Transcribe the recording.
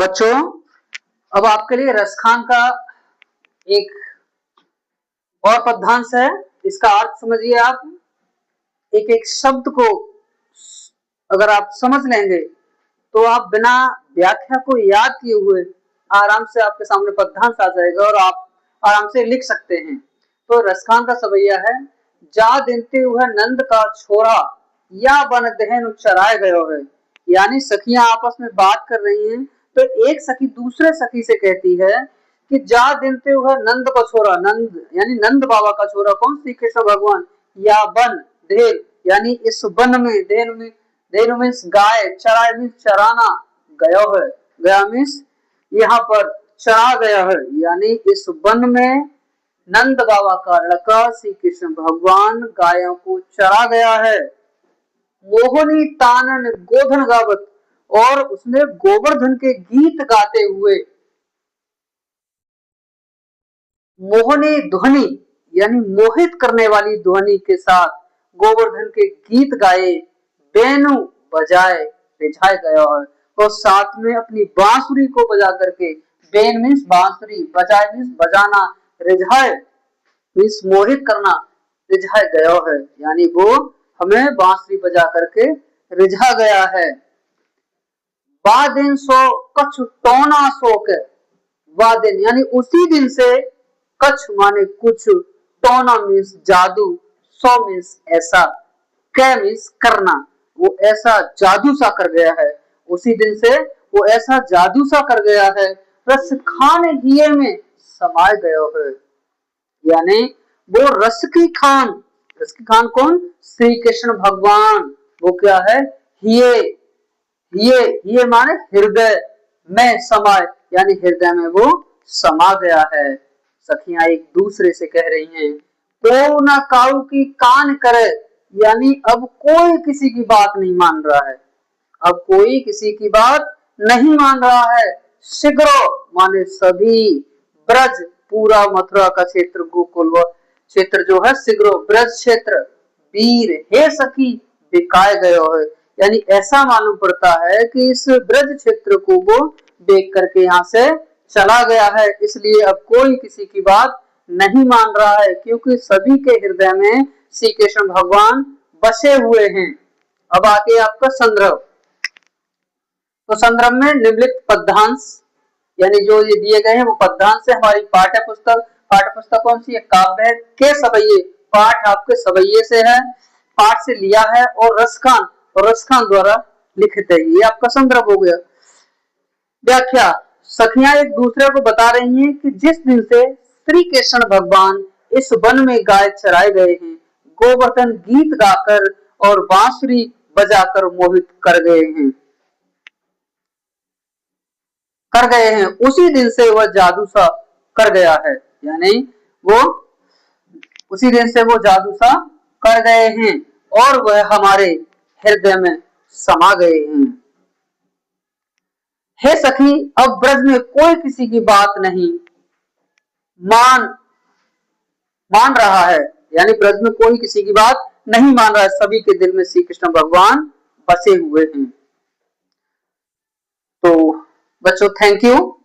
बच्चों, अब आपके लिए रसखान का एक और पद्यांश है। इसका अर्थ समझिए आप। एक एक शब्द को अगर आप समझ लेंगे तो आप बिना व्याख्या को याद किए हुए आराम से आपके सामने पद्यांश आ जाएगा और आप आराम से लिख सकते हैं। तो रसखान का सवैया है, जा दिनते हुए नंद का छोरा या बन दहन चराए गयो है। यानी सखियां आपस में बात कर रही हैं तो एक सखी दूसरे सखी से कहती है कि जा दिनते हुए नंद का छोरा, नंद यानी नंद बाबा का छोरा कौन, श्री कृष्ण भगवान, या बन देन यानी इस वन में, देन मीन्स गाय, चराए मीन्स चराना, गया है, गया मीन्स यहाँ पर चरा गया है, यानी इस वन में नंद बाबा का लड़का श्री कृष्ण भगवान गायों को चरा गया है। मोहनी तानन गोधन गावत, और उसने गोवर्धन के गीत गाते हुए, मोहनी ध्वनि यानी मोहित करने वाली ध्वनि के साथ गोवर्धन के गीत गाए, बेनु बजाए रिझाए गया है। और साथ में अपनी बांसुरी को बजा करके, बेन मीन्स बांसुरी, बजाए मीन्स बजाना, रिझाए मीन्स मोहित करना, रिझाए गया है यानी वो हमें बांसुरी बजा करके रिझा गया है। वादिन सो कछ टोना सोक, वादिन यानी उसी दिन से, कछ माने कुछ, टोना मीन्स जादू, सो मीन्स ऐसा, कै मीन्स करना, वो ऐसा जादू सा कर गया है। उसी दिन से वो ऐसा जादू सा कर गया है, रस खान हिये में समाये गयो है। यानी वो रस की खान कौन, श्री कृष्ण भगवान, वो क्या है, हिये माने हृदय में समाये, यानी हृदय में वो समा गया है। सखियां एक दूसरे से कह रही हैं, को ना काऊ की कान करे, यानी अब कोई किसी की बात नहीं मान रहा है, अब कोई किसी की बात नहीं मान रहा है। शीघ्र माने सभी, ब्रज पूरा मथुरा का क्षेत्र, गोकुल क्षेत्र जो है, शीघ्र ब्रज क्षेत्र, वीर हे सखी बिकाए गयो है, यानी ऐसा मालूम पड़ता है कि इस ब्रज क्षेत्र को वो देख करके यहाँ से चला गया है। इसलिए अब कोई किसी की बात नहीं मान रहा है, क्योंकि सभी के हृदय में श्री कृष्ण भगवान बसे हुए हैं। अब आगे आपका संदर्भ, तो संदर्भ में निम्नलिखित पद्यांश यानी जो ये दिए गए हैं वो पद्यांश है। हमारी पाठ्य पुस्तक कौन सी है, काव्य के सवैये, पाठ आपके सवैये से है, पाठ से लिया है, और रसखान द्वारा लिखित है। ये आपका संदर्भ हो गया। व्याख्या, सखियां एक दूसरे को बता रही हैं कि जिस दिन से श्री कृष्ण भगवान इस वन में गाय चराए गए हैं, गोवर्धन गीत गाकर और बांसुरी बजाकर मोहित कर गए हैं, उसी दिन से वह जादू सा कर गया है, यानी वो उसी दिन से वो जादू सा कर गए हैं और वह हमारे हृदय में समा गए हैं। हे सखी, अब ब्रज में कोई किसी की बात नहीं मान रहा है, यानी ब्रज में कोई किसी की बात नहीं मान रहा है, सभी के दिल में श्री कृष्ण भगवान बसे हुए हैं। तो बच्चों, थैंक यू।